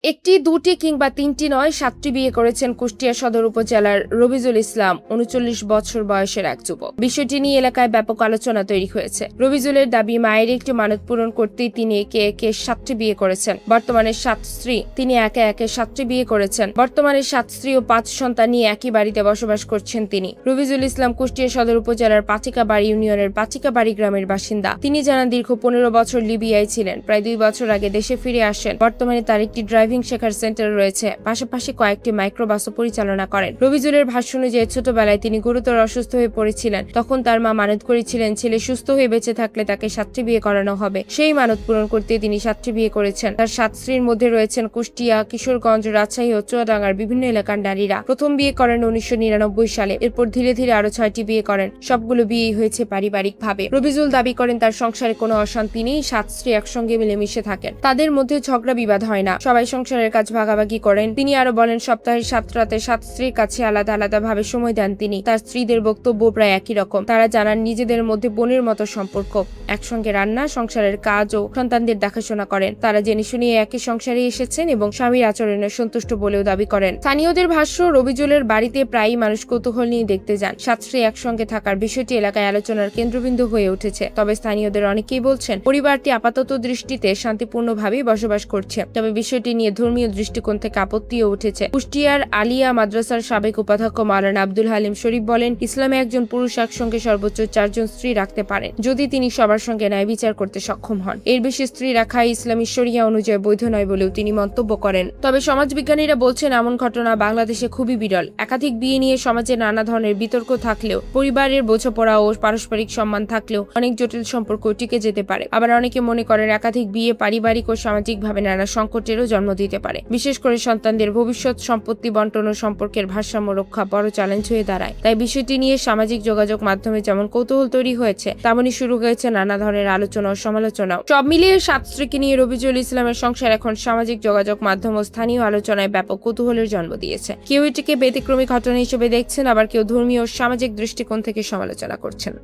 একটি, দুটি কিংবা তিনটি নয়, ৭টি বিয়ে করেছেন কুষ্টিয়া সদর উপজেলার রবিজুল ইসলাম, ৩৯ বছর বয়সের এক যুবক। বিষয়টি নিয়ে এলাকায় ব্যাপক আলোচনা তৈরি হয়েছে। রবিজুলের দাবি, মায়ের একটি মানত পূরণ করতেই তিনি একে একে ৭টি বিয়ে করেছেন। বর্তমানে ৭ স্ত্রী। তিনি একে একে ৭টি বিয়ে করেছেন। বর্তমানে ৭ স্ত্রী ও ৫ সন্তান নিয়ে একই বাড়িতে বসবাস করছেন তিনি। রবিজুল ইসলাম কুষ্টিয়া সদর উপজেলার পাচিকাবাড়ি ইউনিয়নের পাচিকাবাড়ি গ্রামের বাসিন্দা। তিনি জানান, দীর্ঘ ১৫ বছর লিবিয়ায় ছিলেন। প্রায় ২ বছর আগে দেশে ফিরে আসেন। বর্তমানে তার একটি ড্রাইভিং শেখার সেন্টার রয়েছে, পাশাপাশি কয়েকটি মাইক্রোবাসও পরিচালনা করেন। রবিজুলের ভাষ্য অনুযায়ী ছোটবেলায় তিনি গুরুতর অসুস্থ হয়ে পড়েছিলেন। তখন তার মা মানত করেছিলেন ছেলে সুস্থ হয়ে বেঁচে থাকলে তাকে ৭টি বিয়ে করানো হবে। সেই মানত পূরণ করতে তিনি ৭টি বিয়ে করেছেন। তার ৭ স্ত্রীর মধ্যে রয়েছেন কুষ্টিয়া, কিশোরগঞ্জ, রাজশাহী ও চুয়াডাঙ্গার বিভিন্ন এলাকার নারীরা। প্রথম বিয়ে করেন ১৯৯৯ সালে। এরপর ধীরে ধীরে আরো ৬টি বিয়ে করেন। সবগুলো বিয়েই হয়েছে পারিবারিক ভাবে। রবিজুল দাবি করেন, তার সংসারে কোনো অশান্তি নেই। ৭ স্ত্রী একসঙ্গে মিলেমিশে থাকেন। তাদের মধ্যে ঝগড়া বিবাদ হয় না। সবাই সংসারের কাজ ভাগাভাগি করেন। তিনি আরো বলেন, সপ্তাহে ৭ রাতে ৭ স্ত্রীর কাছে আলাদা আলাদা ভাবে সময় দেন তিনি। তার স্ত্রীদের বক্তব্য প্রায় একই রকম। তারা জানান, নিজেদের মধ্যে বোনের মতো সম্পর্ক। একসঙ্গে রান্না, সংসারের কাজ ও সন্তানদের দেখাশোনা করেন। তারা জেনে শুনে একই সংসারে এসেছেন এবং স্বামীর আচরণে সন্তুষ্ট বলেও দাবি করেন। স্থানীয়দের ভাষ্য, রবিজুলের বাড়িতে প্রায়ই মানুষ কৌতূহল নিয়ে দেখতে যান। ৭ স্ত্রী একসঙ্গে থাকার বিষয়টি এলাকায় আলোচনার কেন্দ্রবিন্দু হয়ে উঠেছে। তবে স্থানীয়দের অনেকেই বলছেন, পরিবারটি আপাতত দৃষ্টিতে শান্তিপূর্ণভাবেই বসবাস করছে। তবে বিষয়টি নিয়ে ধর্মীয় দৃষ্টিকোণ থেকে আপত্তিও উঠেছে। কুষ্টিয়ার আলিয়া মাদ্রাসার সাবেক উপাধ্যক্ষ মাওলানা আব্দুল হালিম শরীফ বলেন, ইসলামে একজন পুরুষ একসঙ্গে সর্বোচ্চ ৪ জন স্ত্রী রাখতে পারেন, যদি তিনি সবার সঙ্গে ন্যায় বিচার করতে সক্ষম হন। এর বেশি স্ত্রী রাখা ইসলামী শরিয়া অনুযায়ী বৈধ নয় বলেও তিনি মন্তব্য করেন। তবে সমাজবিজ্ঞানীরা বলছেন, এমন ঘটনা বাংলাদেশে খুবই বিরল। একাধিক বিয়ে নিয়ে সমাজে নানা ধরনের বিতর্ক থাকলেও, পরিবারের বোঝাপড়া ও পারস্পরিক সম্মান থাকলেও অনেক জটিল সম্পর্ক টিকে যেতে পারে। আবার অনেকে মনে করেন, একাধিক বিয়ে পারিবারিক ও সামাজিকভাবে নানা সংকটেরও জন্ম দিতে পারে। বিশেষ করে সন্তানদের ভবিষ্যৎ সম্পত্তি বন্টন ও সম্পর্কের ভারসাম্য রক্ষা বড় চ্যালেঞ্জ হয়ে দাঁড়ায়। তাই বিষয়টি নিয়ে সামাজিক যোগাযোগ মাধ্যমে যেমন কৌতূহল তৈরি হয়েছে, তেমনই শুরু হয়েছে নানা ধরনের আলোচনা ও সমালোচনাও। সব মিলিয়ে ৭ স্ত্রীকে নিয়ে রবিজুল ইসলামের সংসার এখন সামাজিক যোগাযোগ মাধ্যম ও স্থানীয় আলোচনায় ব্যাপক কৌতূহলের জন্ম দিয়েছে। কেউ এটিকে ব্যতিক্রমী ঘটনা হিসেবে দেখছেন, আবার কেউ ধর্মীয় ও সামাজিক দৃষ্টিকোণ থেকে সমালোচনা করছেন।